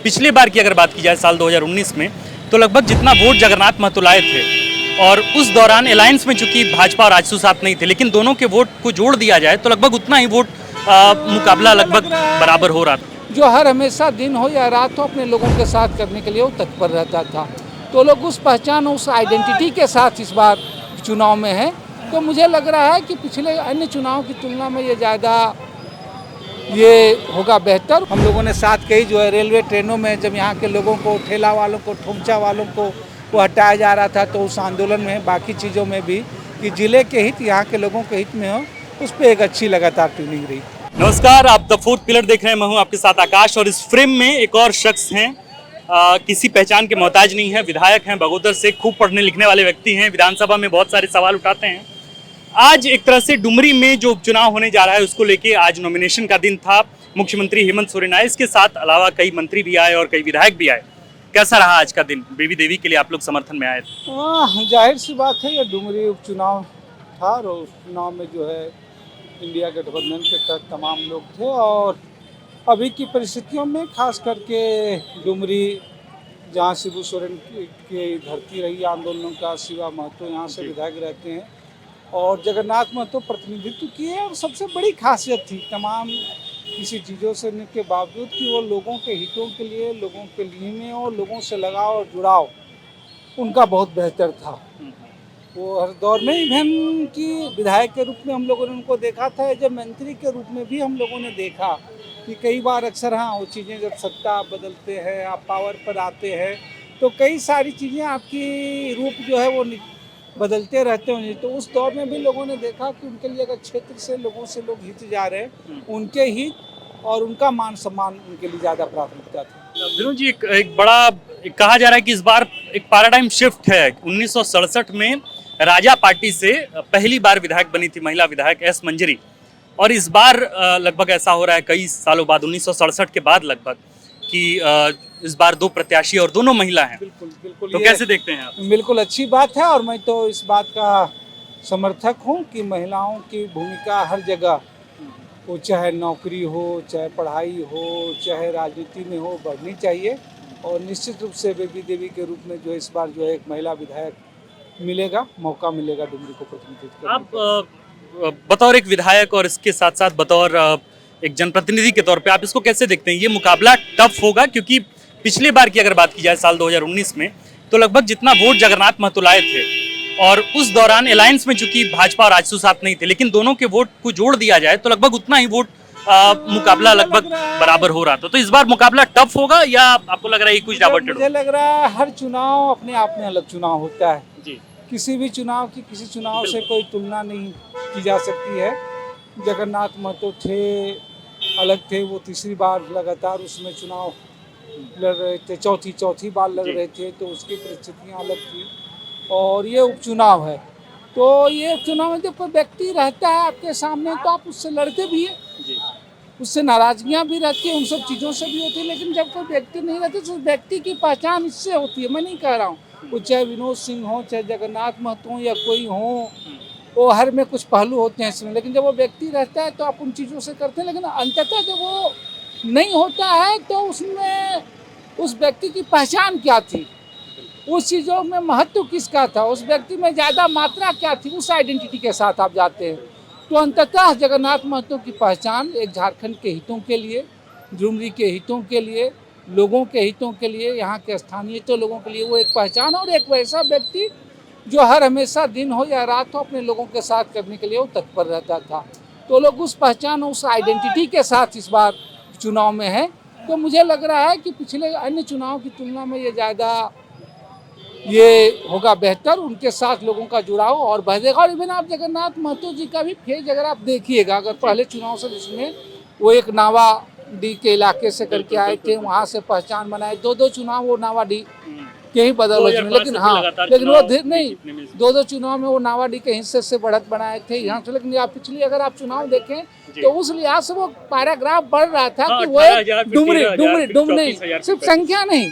पिछली बार की अगर बात की जाए साल 2019 में, तो लगभग जितना वोट जगन्नाथ महतो लाए थे, और उस दौरान अलायंस में चूंकि भाजपा और आजसू साथ नहीं थे, लेकिन दोनों के वोट को जोड़ दिया जाए तो लगभग उतना ही वोट मुकाबला लगभग बराबर हो रहा था। जो हर हमेशा दिन हो या रात हो अपने लोगों के साथ करने के लिए वो तत्पर रहता था, तो लोग उस पहचान उस आइडेंटिटी के साथ इस बार चुनाव में हैं। तो मुझे लग रहा है कि पिछले अन्य चुनाव की तुलना में ये होगा बेहतर। हम लोगों ने साथ कही जो है रेलवे ट्रेनों में जब यहाँ के लोगों को, ठेला वालों को, ठुमचा वालों को हटाया जा रहा था, तो उस आंदोलन में बाकी चीज़ों में भी कि जिले के हित, यहाँ के लोगों के हित में हो, उस पर एक अच्छी लगातार ट्यूनिंग रही। नमस्कार, आप द फोर्थ पिलर देख रहे हैं। मैं हूं आपके साथ आकाश, और इस फ्रेम में एक और शख्स हैं, किसी पहचान के मोहताज नहीं है। विधायक हैं बगोदर से, खूब पढ़ने लिखने वाले व्यक्ति हैं, विधानसभा में बहुत सारे सवाल उठाते हैं। आज एक तरह से डुमरी में जो उपचुनाव होने जा रहा है उसको लेके आज नॉमिनेशन का दिन था। मुख्यमंत्री हेमंत सोरेन आए, इसके साथ अलावा कई मंत्री भी आए और कई विधायक भी आए। कैसा रहा आज का दिन? बेबी देवी के लिए आप लोग समर्थन में आए थे। जाहिर सी बात है, ये डुमरी उपचुनाव था और उस चुनाव में जो है इंडिया गठबंधन के तहत तमाम लोग थे, और अभी की परिस्थितियों में खास करके डुमरी, जहाँ शिबू सोरेन की धरती रही आंदोलनों का, शिवा महतो यहाँ से विधायक रहते हैं, और जगन्नाथ महतो प्रतिनिधित्व किए। और सबसे बड़ी खासियत थी तमाम किसी चीज़ों से के बावजूद कि वो लोगों के हितों के लिए, लोगों के लिए में, और लोगों से लगाव और जुड़ाव उनका बहुत बेहतर था। वो हर दौर में इवन की विधायक के रूप में हम लोगों ने उनको देखा था, जब मंत्री के रूप में भी हम लोगों ने देखा कि कई बार अक्सर हाँ वो चीज़ें जब सत्ता बदलते हैं, आप पावर पर आते हैं, तो कई सारी चीज़ें आपकी रूप जो है वो बदलते रहते हैं। तो उस दौर में भी लोगों ने देखा कि उनके लिए अगर क्षेत्र से लोगों से लोग हित जा रहे हैं, उनके हित और उनका मान सम्मान उनके लिए ज़्यादा प्राथमिकता थी। विनोद जी, एक बड़ा कहा जा रहा है कि इस बार एक पैराडाइम शिफ्ट है। 1967 में राजा पार्टी से पहली बार विधायक बनी थी महिला विधायक एस मंजरी, और इस बार लगभग ऐसा हो रहा है कई सालों बाद, 1967 के बाद लगभग, कि इस बार दो प्रत्याशी और दोनों महिला हैं। बिल्कुल बिल्कुल, तो कैसे देखते हैं आप? बिल्कुल अच्छी बात है, और मैं तो इस बात का समर्थक हूँ कि महिलाओं की भूमिका हर जगह, वो चाहे नौकरी हो, चाहे पढ़ाई हो, चाहे राजनीति में हो, बढ़नी चाहिए। और निश्चित रूप से बेबी देवी के रूप में जो इस बार जो है एक महिला विधायक मिलेगा, मौका मिलेगा डुमरी को प्रतिनिधित्व करने का। आप बतौर एक विधायक और इसके साथ साथ बतौर एक जनप्रतिनिधि के तौर पे आप इसको कैसे देखते हैं? ये मुकाबला टफ होगा, क्योंकि पिछली बार की अगर बात की जाए साल 2019 में, तो लगभग जितना वोट जगन्नाथ महतो लाए थे, और उस दौरान अलायंस में चूंकि भाजपा और आजसू साथ नहीं थे, लेकिन दोनों के वोट को जोड़ दिया जाए तो लगभग उतना ही वोट मुकाबला लगभग बराबर हो रहा था। तो इस बार मुकाबला टफ होगा, या आपको लग रहा है कुछ डाइवर्टेड? मुझे लग रहा है हर चुनाव अपने आप में अलग चुनाव होता है जी। किसी भी चुनाव की किसी चुनाव से कोई तुलना नहीं की जा सकती है। जगन्नाथ महतो थे, अलग थे, वो तीसरी बार लगातार उसमें चुनाव लड़ रहे थे, चौथी बार लड़ रहे थे, तो उसकी परिस्थितियाँ अलग थी। और ये उपचुनाव है, तो ये उपचुनाव में जब कोई व्यक्ति रहता है आपके सामने, तो आप उससे लड़ते भी हैं, उससे नाराजगियाँ भी रहती हैं, उन सब चीज़ों से भी होती है। लेकिन जब कोई व्यक्ति नहीं रहता, तो व्यक्ति की पहचान इससे होती है। मैं नहीं कह रहा हूँ वो चाहे विनोद सिंह हो, चाहे जगन्नाथ महतो या कोई हो, वो हर में कुछ पहलू होते हैं इसमें, लेकिन जब वो व्यक्ति रहता है तो आप उन चीज़ों से करते हैं। लेकिन अंततः जब वो नहीं होता है तो उसमें उस व्यक्ति की पहचान क्या थी, उस चीज़ों में महत्व किसका था, उस व्यक्ति में ज़्यादा मात्रा क्या थी, उस आइडेंटिटी के साथ आप जाते हैं। तो अंततः जगन्नाथ महतो की पहचान एक झारखंड के हितों के लिए, डुमरी के हितों के लिए, लोगों के हितों के लिए, यहाँ के स्थानीय तो लोगों के लिए वो एक पहचान, और एक वैसा व्यक्ति जो हर हमेशा दिन हो या रात हो अपने लोगों के साथ करने के लिए वो तत्पर रहता था। तो लोग उस पहचान, उस आइडेंटिटी के साथ इस बार चुनाव में हैं। तो मुझे लग रहा है कि पिछले अन्य चुनाव की तुलना में ये होगा बेहतर, उनके साथ लोगों का जुड़ाव और बढ़ेगा। और इवन आप जगन्नाथ महतो जी का भी फेज अगर आप देखिएगा, अगर पहले चुनाव से जिसमें वो एक नावाडी के इलाके से करके आए थे, वहाँ से पहचान बनाए, दो चुनाव वो नावाडी के ही बदल, लेकिन हाँ, लेकिन वो नहीं, दो चुनाव में वो नावाडी के हिस्से से बढ़त बनाए थे यहाँ से। लेकिन आप पिछली अगर आप चुनाव देखें तो उस लिहाज से वो पैराग्राफ बढ़ रहा था कि वो डुमरी सिर्फ संख्या नहीं,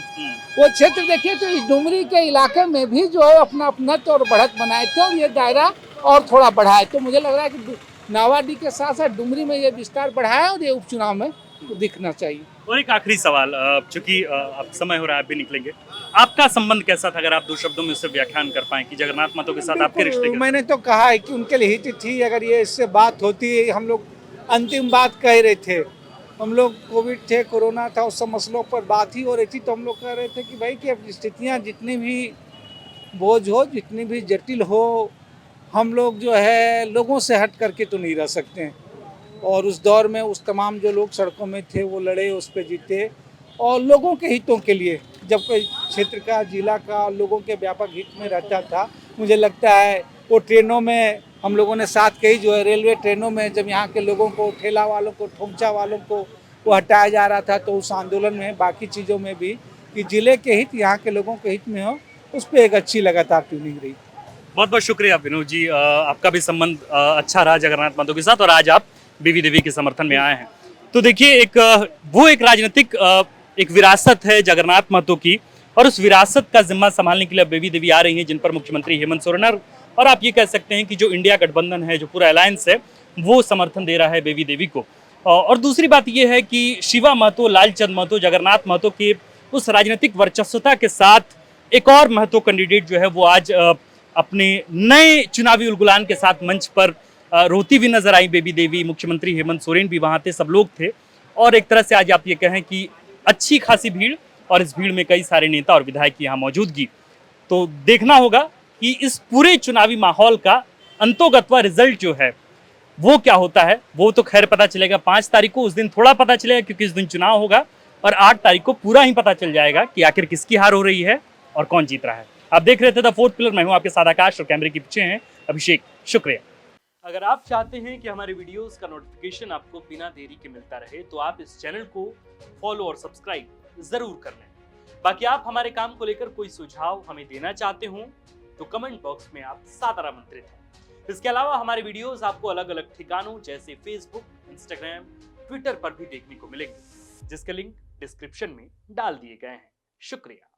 वो क्षेत्र देखिए तो इस डुमरी के इलाके में भी जो है अपना अपनत्व और बढ़त बनाए थे, और ये दायरा और थोड़ा बढ़ाए। तो मुझे लग रहा है कि नावाडी के साथ साथ डुमरी में ये विस्तार बढ़ाया, और ये उपचुनाव में दिखना चाहिए। और एक आखिरी सवाल, चूंकि अब समय हो रहा है, आप भी निकलेंगे, आपका संबंध कैसा था, अगर आप 2 शब्दों में उससे व्याख्यान कर पाएं कि जगन्नाथ महतो के साथ आपके रिश्ते बिल्कुल, कैसे? मैंने तो कहा है कि उनके लिए हित थी, अगर ये इससे बात होती, हम लोग अंतिम बात कह रहे थे, हम लोग कोविड थे, कोरोना था, उस सब मसलों पर बात ही हो रही थी, तो हम लोग कह रहे थे कि भाई कि अब स्थितियाँ जितनी भी बोझ हो, जितनी भी जटिल हो, हम लोग जो है लोगों से हट करके तो नहीं रह सकते हैं। और उस दौर में उस तमाम जो लोग सड़कों में थे वो लड़े, उस पर जीते, और लोगों के हितों के लिए, जब कोई क्षेत्र का, जिला का, लोगों के व्यापक हित में रहता था, मुझे लगता है वो ट्रेनों में हम लोगों ने साथ कही, जो है रेलवे ट्रेनों में जब यहाँ के लोगों को, ठेला वालों को, ठोंचा वालों को वो हटाया जा रहा था, तो उस आंदोलन में बाकी चीज़ों में भी कि जिले के हित, यहाँ के लोगों के हित में हो, उस पर एक अच्छी लगातार ट्यूनिंग रही। बहुत बहुत शुक्रिया विनोद जी, आपका भी संबंध अच्छा रहा जगन्नाथ महतो के साथ, और आज आप बीवी देवी के समर्थन में आए हैं। तो देखिए, वो एक राजनीतिक एक विरासत है जगन्नाथ महतो की, और उस विरासत का जिम्मा संभालने के लिए अब बेबी देवी आ रही हैं, जिन पर मुख्यमंत्री हेमंत सोरेन और आप ये कह सकते हैं कि जो इंडिया गठबंधन है, जो पूरा अलायंस है, वो समर्थन दे रहा है बेबी देवी को। और दूसरी बात यह है कि शिवा महतो, लालचंद महतो, जगन्नाथ महतो के उस राजनीतिक वर्चस्वता के साथ एक और महतो कैंडिडेट जो है वो आज अपने नए चुनावी उलगुलान के साथ मंच पर रोती भी नजर आई बेबी देवी। मुख्यमंत्री हेमंत सोरेन भी वहां थे, सब लोग थे, और एक तरह से आज आप ये कहें कि अच्छी खासी भीड़, और इस भीड़ में कई सारे नेता और विधायक की यहाँ मौजूदगी। तो देखना होगा कि इस पूरे चुनावी माहौल का अंतोगत्वा रिजल्ट जो है वो क्या होता है। वो तो खैर पता चलेगा 5 तारीख को, उस दिन थोड़ा पता चलेगा क्योंकि इस दिन चुनाव होगा, और 8 तारीख को पूरा ही पता चल जाएगा कि आखिर किसकी हार हो रही है और कौन जीत रहा है। आप देख रहे थे द फोर्थ पिलर, मैं हूं आपके साथ आकाश, और कैमरे के पीछे हैं अभिषेक। शुक्रिया। अगर आप चाहते हैं कि हमारे वीडियोस का नोटिफिकेशन आपको बिना देरी के मिलता रहे, तो आप इस चैनल को फॉलो और सब्सक्राइब जरूर कर लें। बाकी आप हमारे काम को लेकर कोई सुझाव हमें देना चाहते हो तो कमेंट बॉक्स में आप सादर आमंत्रित हैं। इसके अलावा हमारे वीडियोस आपको अलग अलग ठिकानों जैसे फेसबुक, इंस्टाग्राम, ट्विटर पर भी देखने को मिलेंगे, जिसके लिंक डिस्क्रिप्शन में डाल दिए गए हैं। शुक्रिया।